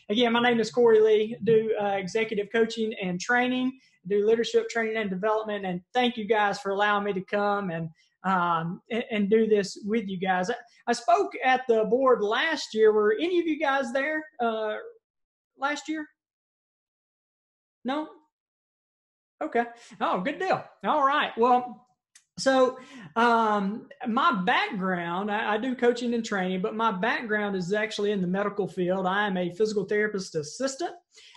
Again, my name is Cory Lee. Do executive coaching and training, do leadership training and development. And thank you guys for allowing me to come and do this with you guys. I spoke at the board last year. Were any of you guys there last year? No? Okay. Oh, good deal. All right. Well, so my background, I do coaching and training, but my background is actually in the medical field. I am a physical therapist assistant.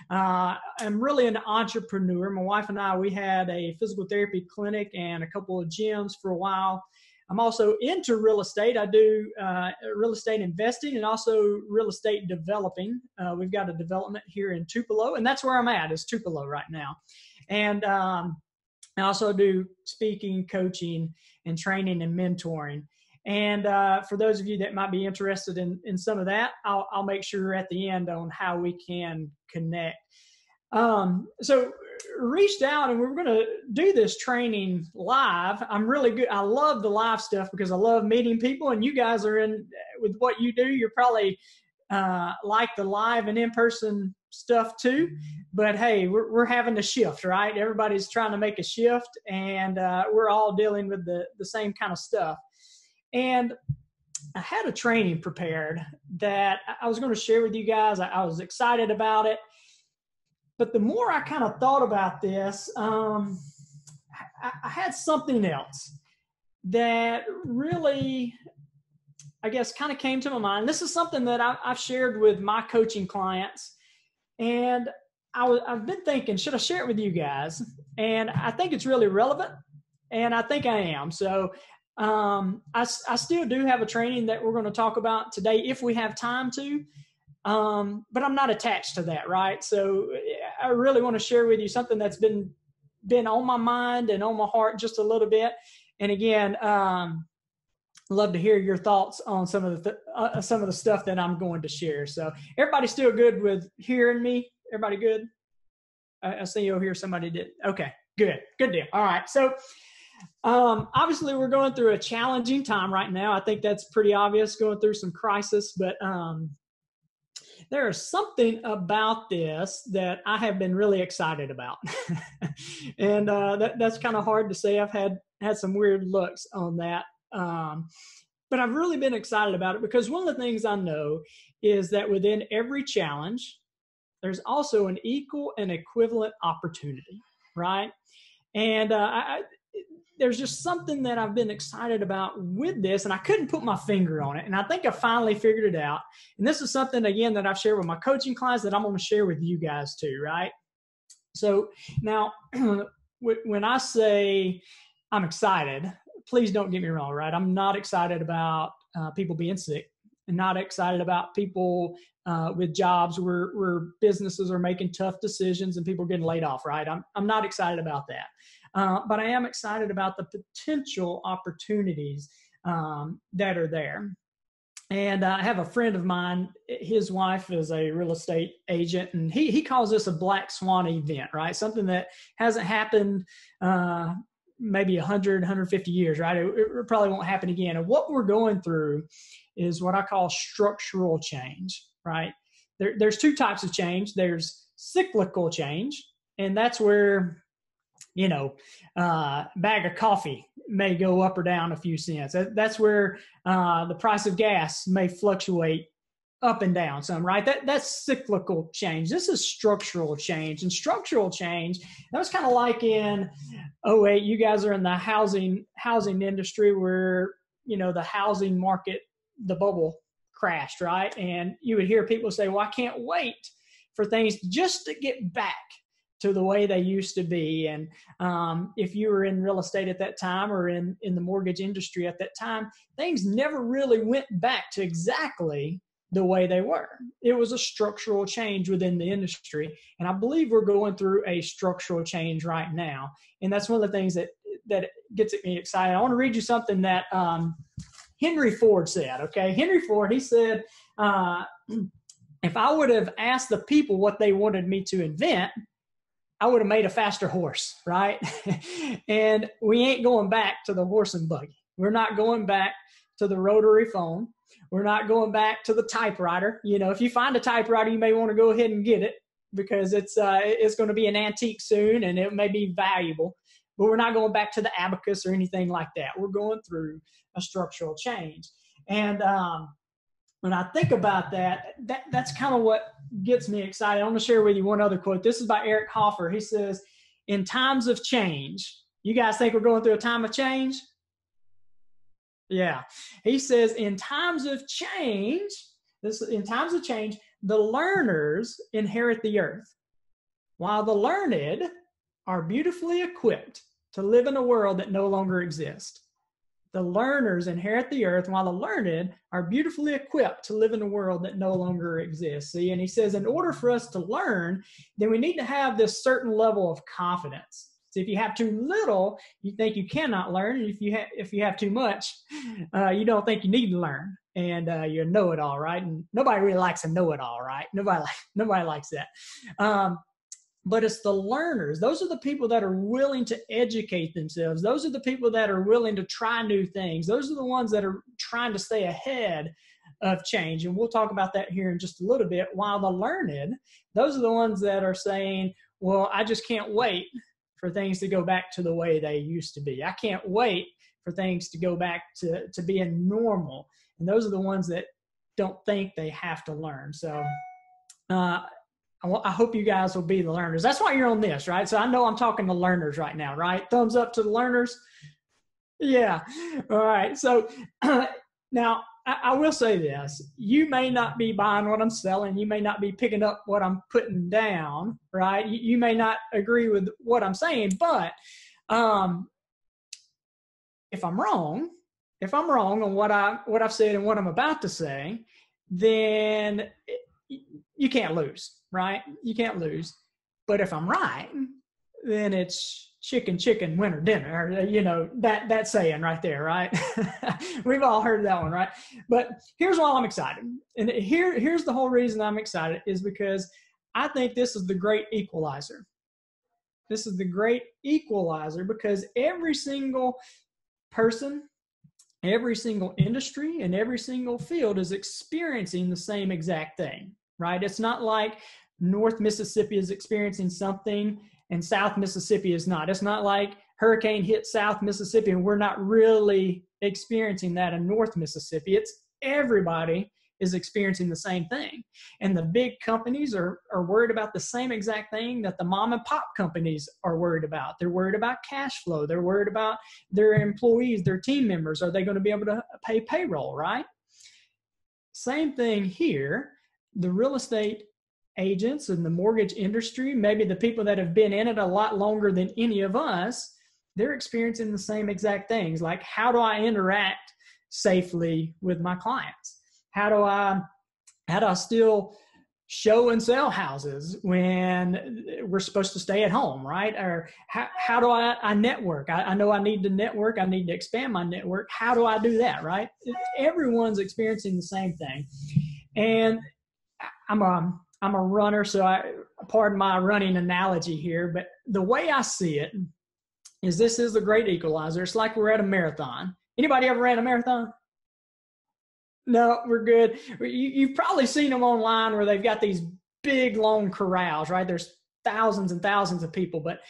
I'm really an entrepreneur. My wife and I, we had a physical therapy clinic and a couple of gyms for a while. I'm also into real estate. I do real estate investing and also real estate developing. We've got a development here in Tupelo, and that's where I'm at, is Tupelo right now. And I also do speaking, coaching, and training and mentoring. And for those of you that might be interested in some of that, I'll make sure at the end on how we can connect. So reached out, and we're going to do this training live. I'm really good. I love the live stuff because I love meeting people, and you guys are in with what you do. You're probably like the live and in-person stuff too, but hey, we're having a shift, right? Everybody's trying to make a shift, and we're all dealing with the same kind of stuff. And I had a training prepared that I was going to share with you guys. I was excited about it, but the more I kind of thought about this, I had something else that really, I guess, kind of came to my mind. This is something that I've shared with my coaching clients. And I've been thinking, should I share it with you guys? And I think it's really relevant, and I think I am. So I still do have a training that we're going to talk about today if we have time to, but I'm not attached to that, right? So I really want to share with you something that's been on my mind and on my heart just a little bit. And again, love to hear your thoughts on some of the stuff that I'm going to share. So everybody still good with hearing me? Everybody good? I see you'll hear somebody did. Okay, good deal. All right. So obviously we're going through a challenging time right now. I think that's pretty obvious, going through some crisis, but there is something about this that I have been really excited about. And that's kind of hard to say. I've had some weird looks on that. But I've really been excited about it because one of the things I know is that within every challenge, there's also an equal and equivalent opportunity, right? And there's just something that I've been excited about with this, and I couldn't put my finger on it. And I think I finally figured it out. And this is something, again, that I've shared with my coaching clients that I'm going to share with you guys too, right? So now, when I say I'm excited, please don't get me wrong, right? I'm not excited about people being sick, and not excited about people with jobs where businesses are making tough decisions and people getting laid off, right? I'm not excited about that. But I am excited about the potential opportunities that are there. And I have a friend of mine, his wife is a real estate agent, and he calls this a black swan event, right? Something that hasn't happened maybe 100, 150 years, right? It probably won't happen again. And what we're going through is what I call structural change, right? There's two types of change. There's cyclical change, and that's where, bag of coffee may go up or down a few cents. That's where the price of gas may fluctuate up and down some, right? That's cyclical change. This is structural change. And structural change, that was kind of like in 2008, you guys are in the housing industry where, the housing market, the bubble crashed, right? And you would hear people say, well, I can't wait for things just to get back to the way they used to be. And if you were in real estate at that time or in the mortgage industry at that time, things never really went back to exactly the way they were. It was a structural change within the industry. And I believe we're going through a structural change right now. And that's one of the things that gets me excited. I want to read you something that Henry Ford said, okay? Henry Ford, he said, if I would have asked the people what they wanted me to invent, I would have made a faster horse, right? And we ain't going back to the horse and buggy. We're not going back to the rotary phone. We're not going back to the typewriter. You know, if you find a typewriter, you may want to go ahead and get it because it's going to be an antique soon and it may be valuable. But we're not going back to the abacus or anything like that. We're going through a structural change. And when I think about that's kind of what gets me excited. I'm going to share with you one other quote. This is by Eric Hoffer. He says, in times of change, you guys think we're going through a time of change? Yeah. He says, in times of change, the learners inherit the earth, while the learned are beautifully equipped to live in a world that no longer exists. The learners inherit the earth, while the learned are beautifully equipped to live in a world that no longer exists. See, and he says, in order for us to learn, then we need to have this certain level of confidence. So if you have too little, you think you cannot learn. And if you have too much, you don't think you need to learn. And you're a know-it-all, right? And nobody really likes a know-it-all, right? Nobody likes that. But it's the learners. Those are the people that are willing to educate themselves. Those are the people that are willing to try new things. Those are the ones that are trying to stay ahead of change. And we'll talk about that here in just a little bit. While the learned, those are the ones that are saying, well, I just can't wait for things to go back to the way they used to be. I can't wait for things to go back to being normal. And those are the ones that don't think they have to learn. So, I hope you guys will be the learners. That's why you're on this, right? So I know I'm talking to learners right now, right? Thumbs up to the learners. Yeah. All right. So now I will say this. You may not be buying what I'm selling. You may not be picking up what I'm putting down, right? You may not agree with what I'm saying, but if I'm wrong on what I've said and what I'm about to say, then you can't lose, right? You can't lose. But if I'm right, then it's chicken, winter dinner, or, you know, that saying right there, right? We've all heard that one, right? But here's why I'm excited. And here's the whole reason I'm excited is because I think this is the great equalizer. This is the great equalizer because every single person, every single industry, and every single field is experiencing the same exact thing, right? It's not like North Mississippi is experiencing something and South Mississippi is not. It's not like hurricane hit South Mississippi and we're not really experiencing that in North Mississippi. It's everybody is experiencing the same thing. And the big companies are worried about the same exact thing that the mom and pop companies are worried about. They're worried about cash flow. They're worried about their employees, their team members. Are they going to be able to pay payroll, right? Same thing here. The real estate agents and the mortgage industry, maybe the people that have been in it a lot longer than any of us, they're experiencing the same exact things. Like, how do I interact safely with my clients? How do I still show and sell houses when we're supposed to stay at home, right? Or how do I network? I know I need to network. I need to expand my network. How do I do that, right? Everyone's experiencing the same thing. And I'm a runner, so pardon my running analogy here, but the way I see it is this is the great equalizer. It's like we're at a marathon. Anybody ever ran a marathon? No, we're good. You've probably seen them online where they've got these big, long corrals, right? There's thousands and thousands of people, but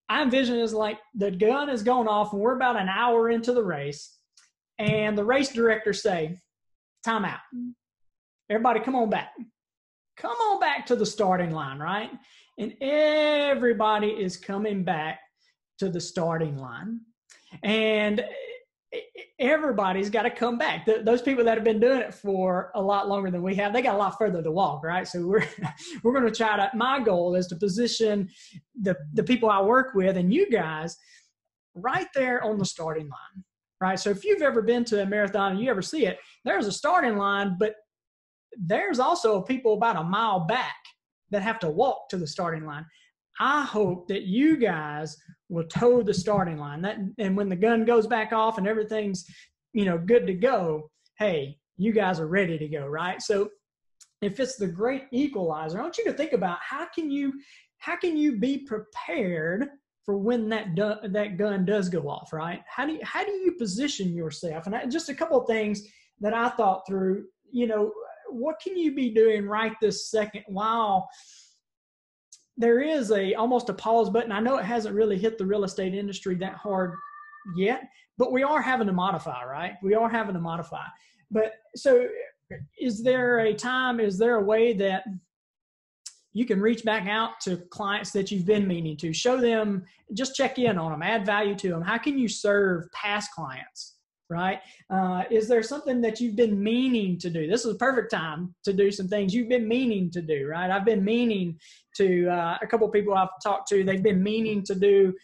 I envision it as like the gun is going off and we're about an hour into the race and the race director say, time out. Everybody come on back. Come on back to the starting line, right? And everybody is coming back to the starting line. And everybody's got to come back. Those people that have been doing it for a lot longer than we have, they got a lot further to walk, right? So we're going to try to, my goal is to position the people I work with and you guys right there on the starting line, right? So if you've ever been to a marathon and you ever see it, there's a starting line, but there's also people about a mile back that have to walk to the starting line. I hope that you guys will toe the starting line. And when the gun goes back off and everything's, good to go, hey, you guys are ready to go, right? So if it's the great equalizer, I want you to think about how can you be prepared for when that gun does go off, right? How do you position yourself? And just a couple of things that I thought through, what can you be doing right this second while there is almost a pause button? I know it hasn't really hit the real estate industry that hard yet, but we are having to modify, right? We are having to modify. But so is there a way that you can reach back out to clients that you've been meaning to, show them, just check in on them, add value to them? How can you serve past clients, right? Is there something that you've been meaning to do? This is a perfect time to do some things you've been meaning to do, right? I've been meaning to, a couple of people I've talked to, they've been meaning to do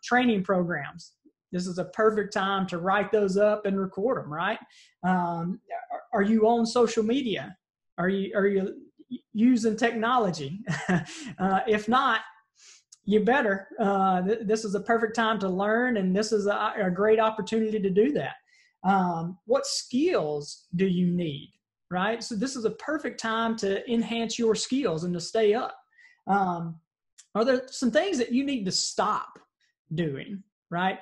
training programs. This is a perfect time to write those up and record them, right? Are you on social media? Are you using technology? If not, you better. This is a perfect time to learn, and this is a great opportunity to do that. What skills do you need, right? So this is a perfect time to enhance your skills and to stay up. Are there some things that you need to stop doing, right?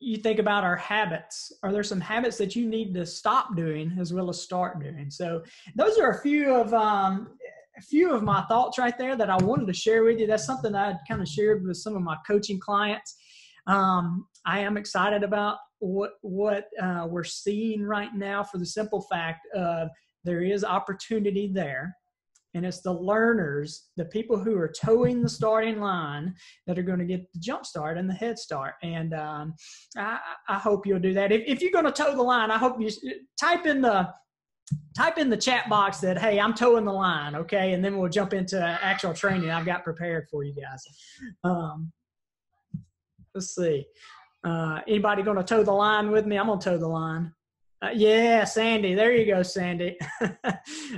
You think about our habits. Are there some habits that you need to stop doing as well as start doing? So those are a few of my thoughts right there that I wanted to share with you. That's something I kind of shared with some of my coaching clients. I am excited about what we're seeing right now, for the simple fact of there is opportunity there. And it's the learners, the people who are towing the starting line, that are going to get the jump start and the head start. And I hope you'll do that. If you're going to toe the line, I hope you type in the chat box that, hey, I'm towing the line, okay? And then we'll jump into actual training I've got prepared for you guys. Let's see. Anybody going to toe the line with me? I'm going to toe the line. Yeah, Sandy. There you go, Sandy.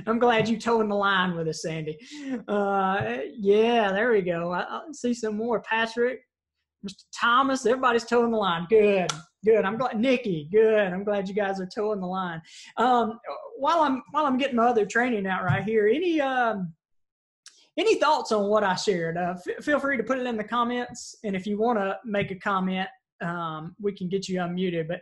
I'm glad you towing the line with us, Sandy. Yeah, there we go. I see some more. Patrick, Mr. Thomas, everybody's towing the line. Good. I'm glad. Nikki, good. I'm glad you guys are towing the line. While I'm getting my other training out right here, any thoughts on what I shared? Feel free to put it in the comments, and if you want to make a comment, we can get you unmuted. But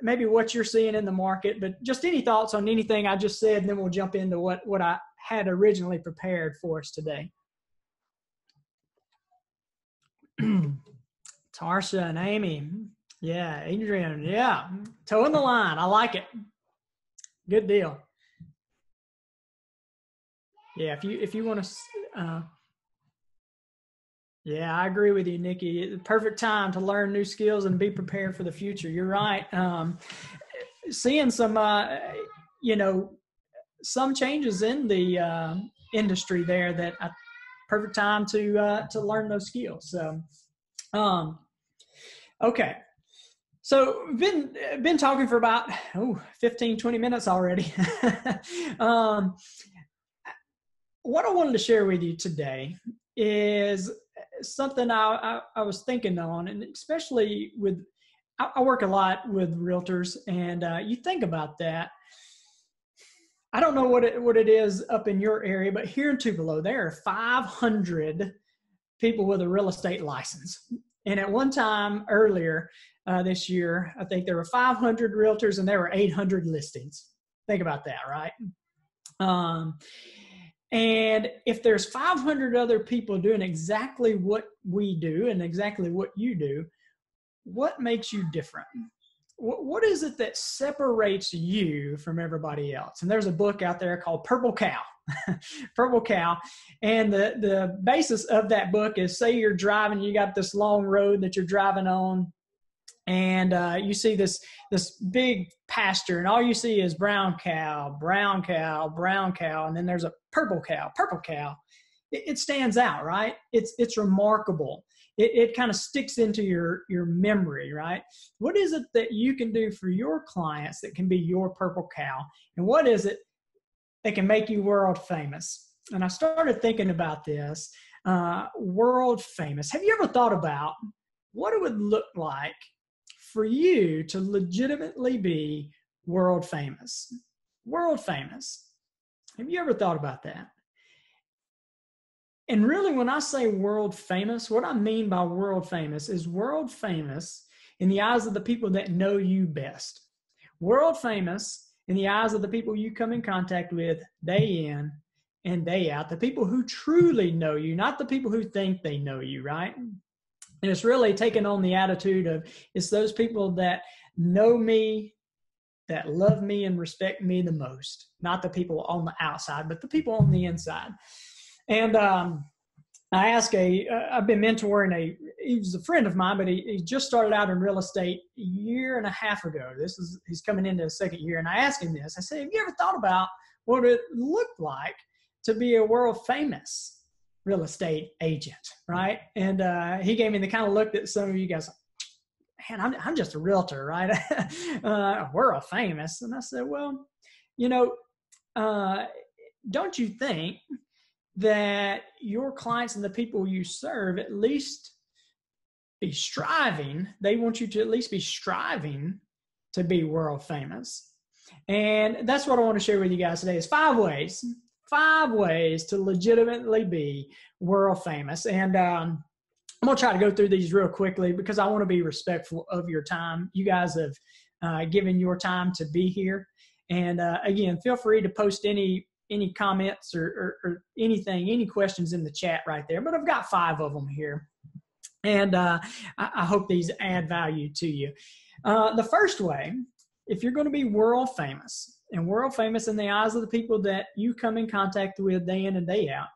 maybe what you're seeing in the market, but just any thoughts on anything I just said, and then we'll jump into what I had originally prepared for us today. Tarsha and Amy. Yeah, Adrian. Yeah, towing the line. I like it. Good deal. Yeah, if you want to, yeah, I agree with you, Nikki. The perfect time to learn new skills and be prepared for the future. You're right. Seeing some, some changes in the industry there, that perfect time to learn those skills. So, okay. So been talking for about 15, 20 minutes already. What I wanted to share with you today is something I was thinking on, and especially I work a lot with realtors, and you think about that. I don't know what it is up in your area, but here in Tupelo, there are 500 people with a real estate license. And at one time earlier this year, I think there were 500 realtors and there were 800 listings. Think about that, right? And if there's 500 other people doing exactly what we do and exactly what you do, what makes you different? What is it that separates you from everybody else? And there's a book out there called Purple Cow. Purple Cow. And the basis of that book is, say you're driving, you got this long road that you're driving on, and you see this big pasture, and all you see is brown cow, brown cow, brown cow, and then there's a purple cow, purple cow. It stands out, right? It's remarkable. It kind of sticks into your memory, right? What is it that you can do for your clients that can be your purple cow? And what is it that can make you world famous? And I started thinking about this, world famous. Have you ever thought about what it would look like for you to legitimately be world famous? World famous. Have you ever thought about that? And really, when I say world famous, what I mean by world famous is world famous in the eyes of the people that know you best. World famous in the eyes of the people you come in contact with day in and day out. The people who truly know you, not the people who think they know you, right? And it's really taking on the attitude of, it's those people that know me, that love me and respect me the most, not the people on the outside, but the people on the inside. And I've been mentoring he was a friend of mine, but he just started out in real estate a year and a half ago. He's coming into his second year. And I asked him this. I said, have you ever thought about what it looked like to be a world famous real estate agent, right? And he gave me the kind of look that some of you guys, man, I'm just a realtor, right? World famous. And I said, well, don't you think that your clients and the people you serve at least be striving? They want you to at least be striving to be world famous. And that's what I want to share with you guys today is 5 ways to legitimately be world famous. And I'm going to try to go through these real quickly because I want to be respectful of your time. You guys have given your time to be here. And again, feel free to post any comments or anything, any questions in the chat right there. But I've got 5 of them here. And I hope these add value to you. The first way, if you're going to be world famous, and world famous in the eyes of the people that you come in contact with day in and day out,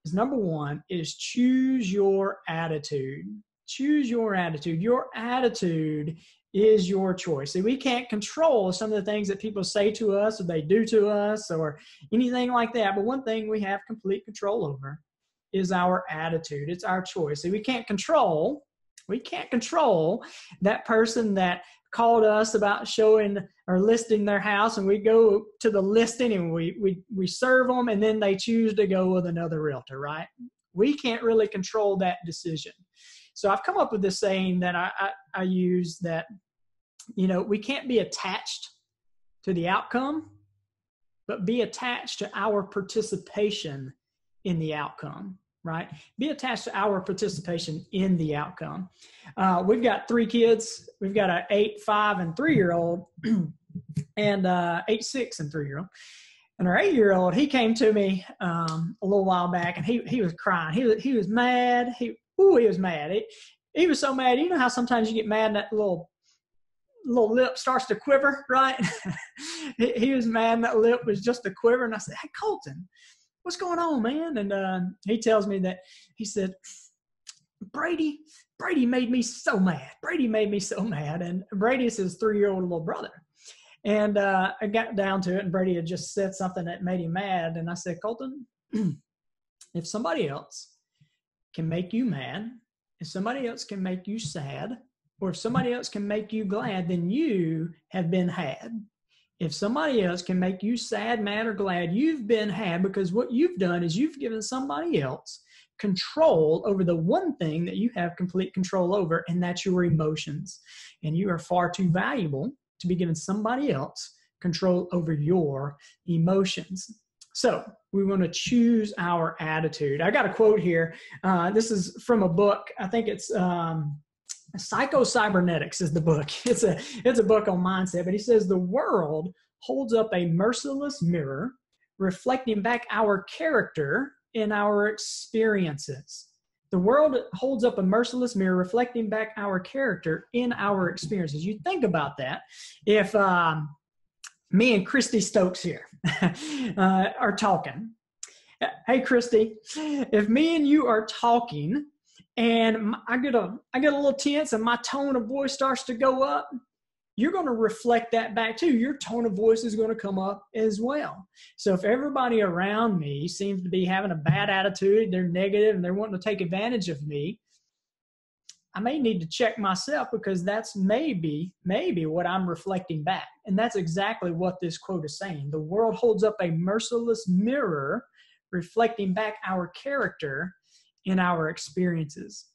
is number 1 is choose your attitude. Choose your attitude. Your attitude is your choice. See, we can't control some of the things that people say to us or they do to us or anything like that. But one thing we have complete control over is our attitude. It's our choice. See, we can't control that person that called us about showing or listing their house, and we go to the listing and we serve them, and then they choose to go with another realtor, right? We can't really control that decision. So I've come up with this saying that I use that, we can't be attached to the outcome, but be attached to our participation in the outcome, right? Be attached to our participation in the outcome. We've got 3 kids. We've got an 8, 5, and 3-year-old, and 8, 6, and 3-year-old. And our 8-year-old, he came to me a little while back, and he was crying. He was mad. He was mad. He was so mad. You know how sometimes you get mad and that little lip starts to quiver, right? He was mad and that lip was just a quiver. And I said, hey, Colton, what's going on, man? And he tells me that, he said, Brady made me so mad. Brady made me so mad. And Brady is his 3-year-old little brother. And I got down to it, and Brady had just said something that made him mad. And I said, Colton, if somebody else can make you mad, if somebody else can make you sad, or if somebody else can make you glad, then you have been had. If somebody else can make you sad, mad, or glad, you've been had, because what you've done is you've given somebody else control over the one thing that you have complete control over, and that's your emotions. And you are far too valuable to be giving somebody else control over your emotions. So we want to choose our attitude. I got a quote here. This is from a book. I think it's Psycho-Cybernetics is the book. It's a book on mindset, but he says the world holds up a merciless mirror reflecting back our character in our experiences. The world holds up a merciless mirror reflecting back our character in our experiences. You think about that. If me and Christy Stokes here are talking. Hey, Christy, if me and you are talking and I get a little tense and my tone of voice starts to go up, you're going to reflect that back too. Your tone of voice is going to come up as well. So if everybody around me seems to be having a bad attitude, they're negative and they're wanting to take advantage of me, I may need to check myself, because that's maybe what I'm reflecting back. And that's exactly what this quote is saying. The world holds up a merciless mirror reflecting back our character in our experiences.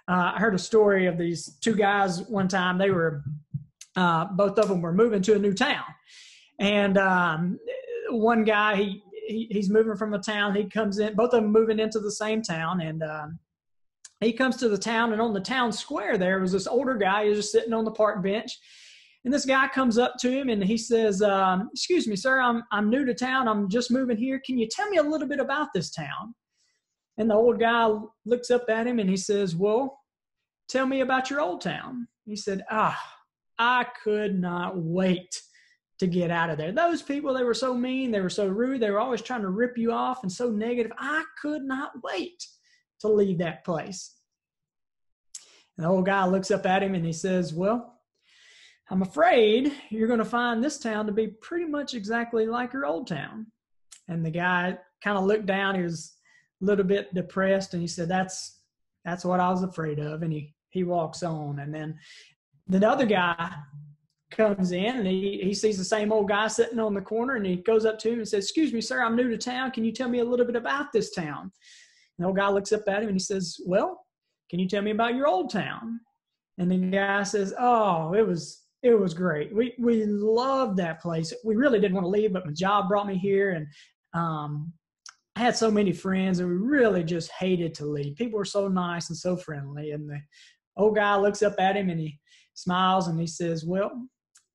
I heard a story of these 2 guys one time. They were, both of them were moving to a new town. And one guy, he's moving from a town. He comes in, both of them moving into the same town. And he comes to the town, and on the town square there was this older guy who was just sitting on the park bench. And this guy comes up to him and he says, excuse me, sir, I'm new to town. I'm just moving here. Can you tell me a little bit about this town? And the old guy looks up at him and he says, well, tell me about your old town. He said, I could not wait to get out of there. Those people, they were so mean. They were so rude. They were always trying to rip you off and so negative. I could not wait to leave that place. And the old guy looks up at him and he says, well, I'm afraid you're going to find this town to be pretty much exactly like your old town. And the guy kind of looked down. He was a little bit depressed. And he said, that's what I was afraid of. And he walks on. And then the other guy comes in and he sees the same old guy sitting on the corner, and he goes up to him and says, excuse me, sir, I'm new to town. Can you tell me a little bit about this town? And the old guy looks up at him and he says, well, can you tell me about your old town? And the guy says, oh, it was great. We loved that place. We really didn't want to leave, but my job brought me here, and I had so many friends, and we really just hated to leave. People were so nice and so friendly. And the old guy looks up at him and he smiles and he says, well,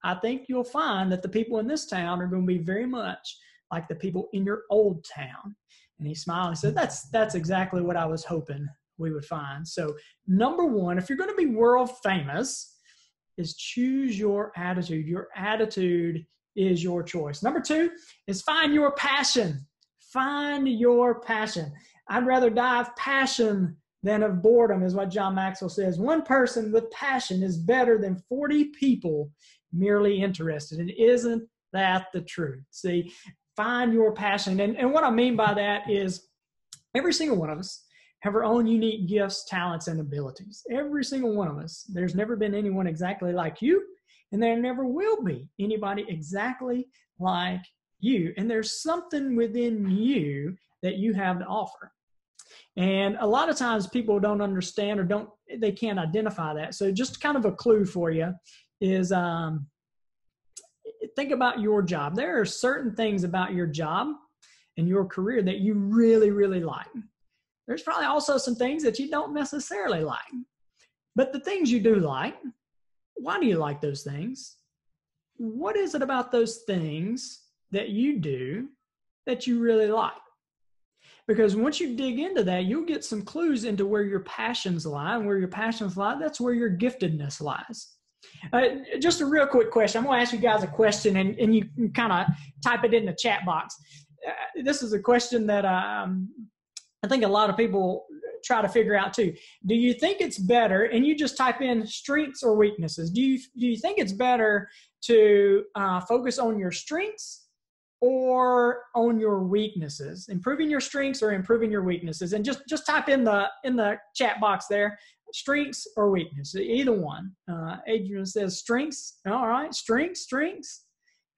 I think you'll find that the people in this town are going to be very much like the people in your old town. And he smiled and said, that's exactly what I was hoping we would find. So number one, if you're going to be world famous, is choose your attitude. Your attitude is your choice. Number two is find your passion. Find your passion. I'd rather die of passion than of boredom, is what John Maxwell says. One person with passion is better than 40 people merely interested. And isn't that the truth? See, find your passion. And what I mean by that is every single one of us have our own unique gifts, talents, and abilities. Every single one of us. There's never been anyone exactly like you, and there never will be anybody exactly like you. And there's something within you that you have to offer. And a lot of times people don't understand or they can't identify that. So just kind of a clue for you is think about your job. There are certain things about your job and your career that you really, really like. There's probably also some things that you don't necessarily like. But the things you do like, why do you like those things? What is it about those things that you do that you really like? Because once you dig into that, you'll get some clues into where your passions lie, and where your passions lie, that's where your giftedness lies. Just a real quick question. I'm going to ask you guys a question, and you can kind of type it in the chat box. This is a question that I think a lot of people try to figure out too. Do you think it's better, and you just type in strengths or weaknesses, do you think it's better to focus on your strengths or on your weaknesses? Improving your strengths or improving your weaknesses? And just type in the chat box there, strengths or weakness, either one. Adrian says strengths. All right, strengths.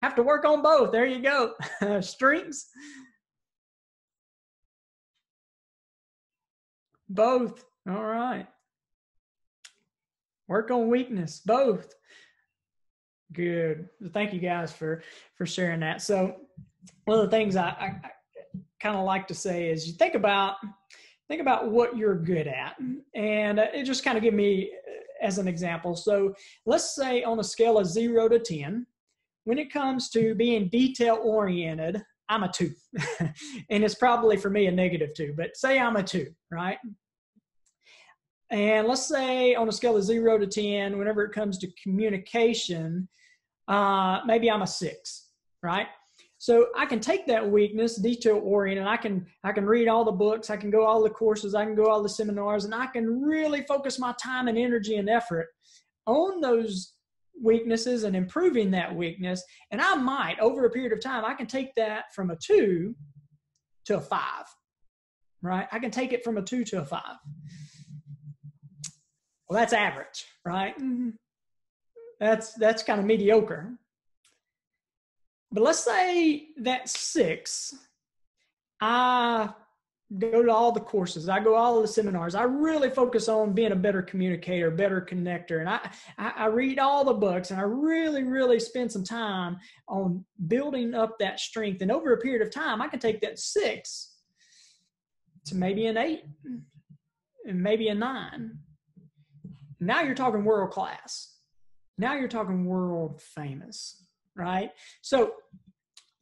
Have to work on both. There you go. Strengths. Both. All right. Work on weakness. Both. Good. Thank you guys for sharing that. So one of the things I kind of like to say is you think about what you're good at. And it just kind of give me as an example. So let's say on a scale of 0 to 10, when it comes to being detail oriented, I'm a 2. And it's probably for me a -2, but say I'm a 2, right? And let's say on a scale of 0 to 10, whenever it comes to communication, maybe I'm a 6, right? So I can take that weakness, detail oriented, I can read all the books, I can go all the courses, I can go all the seminars, and I can really focus my time and energy and effort on those weaknesses and improving that weakness. And I might, over a period of time, I can take that from a 2 to a 5, right? I can take it from a 2 to a 5. Well, that's average, right? That's kind of mediocre. But let's say that 6, I go to all the courses, I go to all the seminars, I really focus on being a better communicator, better connector, and I read all the books, and I really, really spend some time on building up that strength. And over a period of time, I can take that 6 to maybe an 8 and maybe a 9. Now you're talking world class. Now you're talking world famous, right? So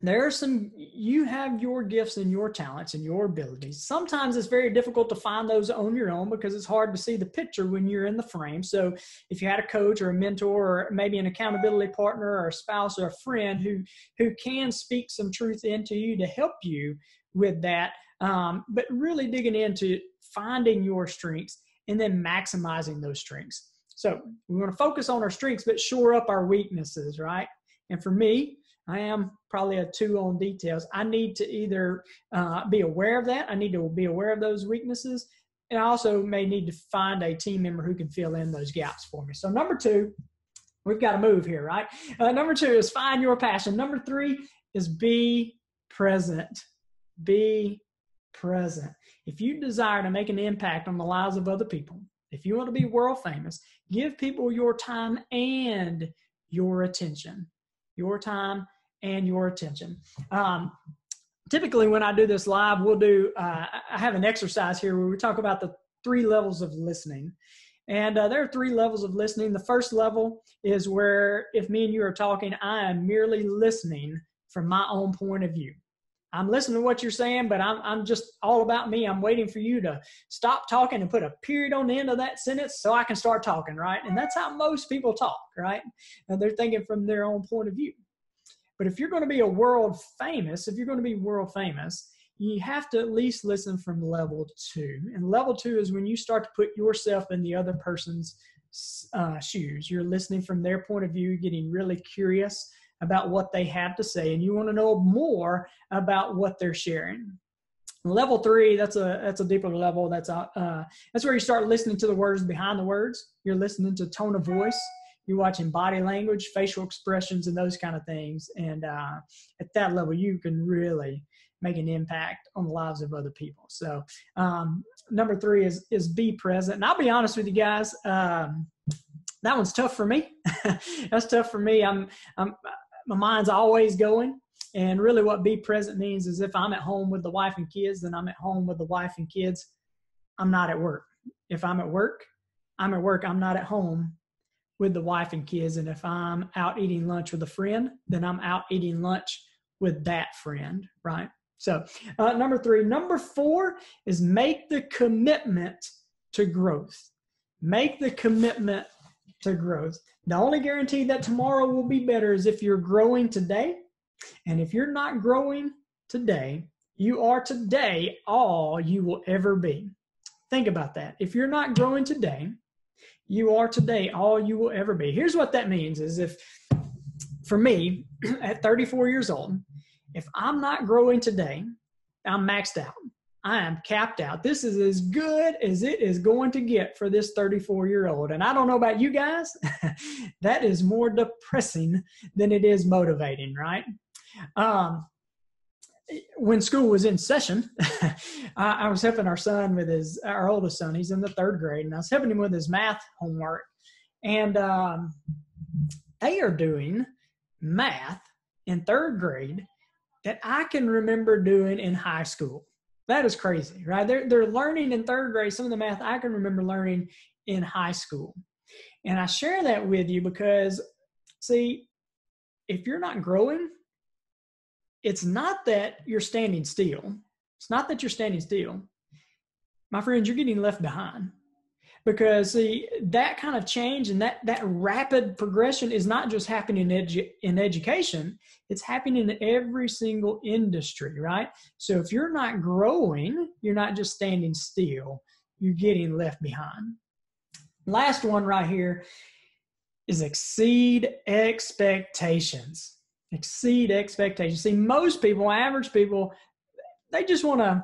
there are you have your gifts and your talents and your abilities. Sometimes it's very difficult to find those on your own because it's hard to see the picture when you're in the frame. So if you had a coach or a mentor or maybe an accountability partner or a spouse or a friend who can speak some truth into you to help you with that, but really digging into finding your strengths and then maximizing those strengths. So we want to focus on our strengths, but shore up our weaknesses, right? And for me, I am probably a 2 on details. I need to either be aware of that. I need to be aware of those weaknesses. And I also may need to find a team member who can fill in those gaps for me. So number 2, we've got to move here, right? Number 2 is find your passion. Number 3 is be present. Be present. If you desire to make an impact on the lives of other people, if you want to be world famous, give people your time and your attention. Your time and your attention. Typically when I do this live, we'll do, I have an exercise here where we talk about the 3 levels of listening. And there are 3 levels of listening. The first level is where if me and you are talking, I am merely listening from my own point of view. I'm listening to what you're saying, but I'm just all about me. I'm waiting for you to stop talking and put a period on the end of that sentence so I can start talking, right? And that's how most people talk, right? And they're thinking from their own point of view. But if you're going to be world famous, you have to at least listen from level 2. And level 2 is when you start to put yourself in the other person's shoes. You're listening from their point of view, getting really curious about what they have to say, and you want to know more about what they're sharing. Level 3, that's a deeper level. That's where you start listening to the words behind the words. You're listening to tone of voice. You're watching body language, facial expressions, and those kind of things. And at that level, you can really make an impact on the lives of other people. So number 3 is be present. And I'll be honest with you guys, that one's tough for me. That's tough for me. My mind's always going. And really what be present means is if I'm at home with the wife and kids, then I'm at home with the wife and kids. I'm not at work. If I'm at work, I'm at work. I'm not at home with the wife and kids. And if I'm out eating lunch with a friend, then I'm out eating lunch with that friend, right? So number 3. Number 4 is make the commitment to growth. Make the commitment to growth. The only guarantee that tomorrow will be better is if you're growing today. And if you're not growing today, you are today all you will ever be. Think about that. If you're not growing today, you are today all you will ever be. Here's what that means is if, for me, at 34 years old, if I'm not growing today, I'm maxed out. I am capped out. This is as good as it is going to get for this 34-year-old. And I don't know about you guys, that is more depressing than it is motivating, right? When school was in session, I was helping our son with our oldest son. He's in the 3rd grade, and I was helping him with his math homework. And they are doing math in 3rd grade that I can remember doing in high school. That is crazy, right? They're learning in 3rd grade some of the math I can remember learning in high school. And I share that with you because, see, if you're not growing, it's not that you're standing still. It's not that you're standing still. My friends, you're getting left behind. Because, see, that kind of change and that rapid progression is not just happening in education. It's happening in every single industry, right? So if you're not growing, you're not just standing still. You're getting left behind. Last one right here is exceed expectations. Exceed expectations. See, most people, average people, they just want to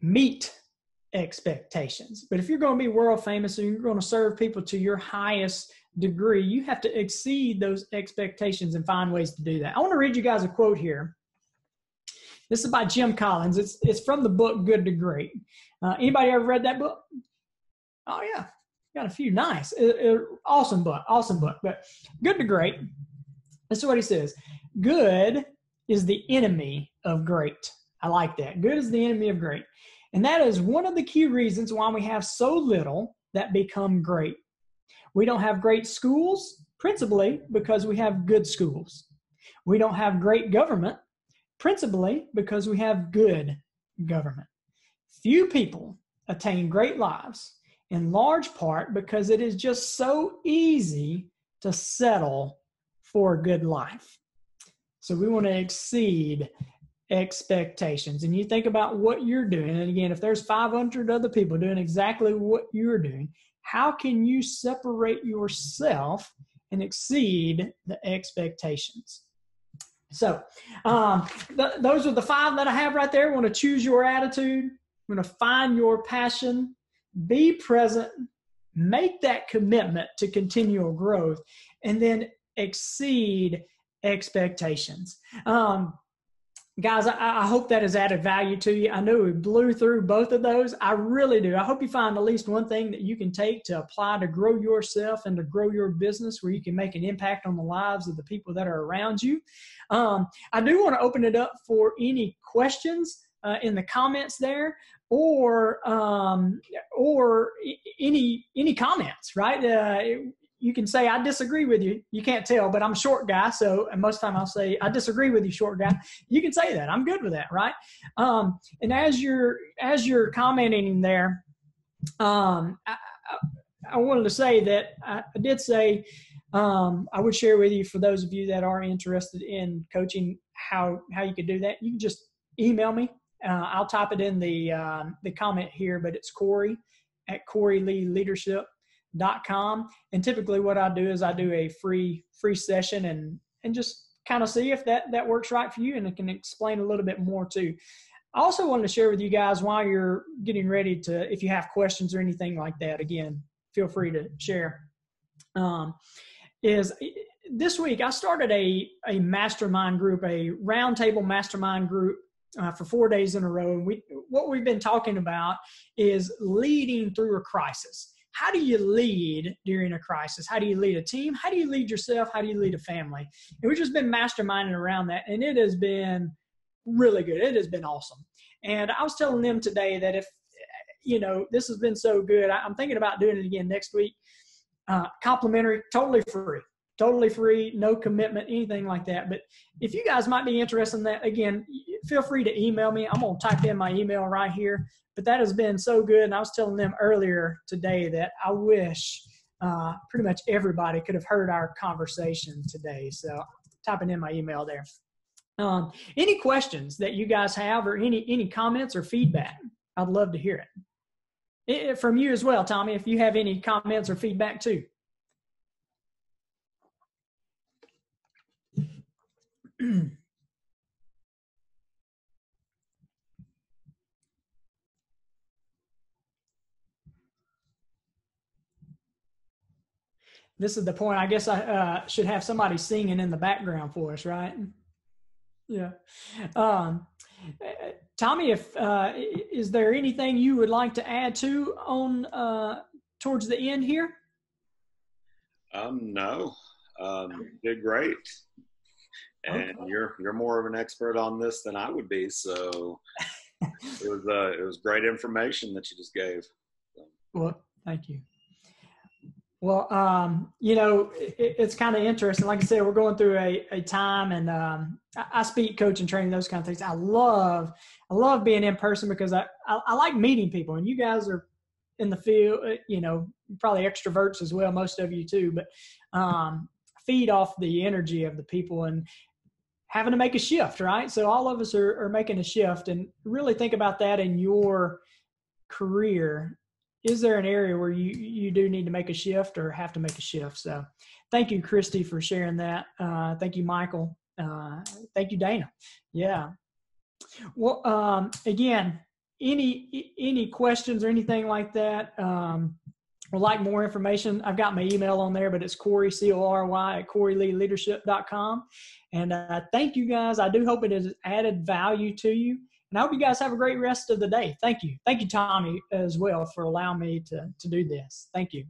meet expectations. But if you're going to be world famous and you're going to serve people to your highest degree, you have to exceed those expectations and find ways to do that. I want to read you guys a quote here. This is by Jim Collins. It's from the book Good to Great. Anybody ever read that book? Oh yeah, got a few. Nice. Awesome book. But Good to Great. This is what he says. Good is the enemy of great. I like that. Good is the enemy of great. And that is one of the key reasons why we have so little that become great. We don't have great schools, principally because we have good schools. We don't have great government, principally because we have good government. Few people attain great lives, in large part because it is just so easy to settle for a good life. So we want to exceed expectations. And you think about what you're doing. And again, if there's 500 other people doing exactly what you're doing, how can you separate yourself and exceed the expectations? So those are the 5 that I have right there. We want to choose your attitude. We want to find your passion, be present, make that commitment to continual growth, and then exceed expectations. Guys, I hope that has added value to you. I know we blew through both of those. I really do. I hope you find at least one thing that you can take to apply to grow yourself and to grow your business where you can make an impact on the lives of the people that are around you. I do want to open it up for any questions in the comments there, or any comments, right? You can say, I disagree with you. You can't tell, but I'm a short guy. So most of the time I'll say, I disagree with you, short guy. You can say that. I'm good with that, right? And as you're commenting there, I wanted to say that I did say, I would share with you, for those of you that are interested in coaching, how you could do that. You can just email me. I'll type it in the comment here, but it's Cory at CoryLeeLeadership.com. And typically what I do is I do a free session and just kind of see if that works right for you, and it can explain a little bit more too. I also wanted to share with you guys, while you're getting ready to, if you have questions or anything like that, again, feel free to share. Is this week I started a mastermind group, a roundtable mastermind group for 4 days in a row. And what we've been talking about is leading through a crisis. How do you lead during a crisis? How do you lead a team? How do you lead yourself? How do you lead a family? And we've just been masterminding around that, and it has been really good. It has been awesome. And I was telling them today that if, this has been so good, I'm thinking about doing it again next week. Complimentary, totally free, no commitment, anything like that. But if you guys might be interested in that, again, feel free to email me. I'm going to type in my email right here. But that has been so good. And I was telling them earlier today that I wish pretty much everybody could have heard our conversation today. So typing in my email there. Any questions that you guys have, or any comments or feedback, I'd love to hear it. From you as well, Tommy, if you have any comments or feedback too. This is the point. I guess I should have somebody singing in the background for us, right? Yeah. Tommy, is there anything you would like to add to on towards the end here? No. You did great. And okay. You're more of an expert on this than I would be. So it was great information that you just gave. Well, thank you. Well, it's kind of interesting. Like I said, we're going through a time, and I speak, coach, and training, those kind of things. I love being in person because I like meeting people, and you guys are in the field, probably extroverts as well, most of you too, but feed off the energy of the people and having to make a shift, right? So all of us are making a shift, and really think about that in your career. Is there an area where you do need to make a shift or have to make a shift? So thank you, Christy, for sharing that. Thank you, Michael. Thank you, Dana. Yeah. Well, again, any questions or anything like that, or like more information, I've got my email on there, but it's Cory, C-O-R-Y, at CoryLeeLeadership.com. And thank you, guys. I do hope it has added value to you. And I hope you guys have a great rest of the day. Thank you. Thank you, Tommy, as well, for allowing me to do this. Thank you.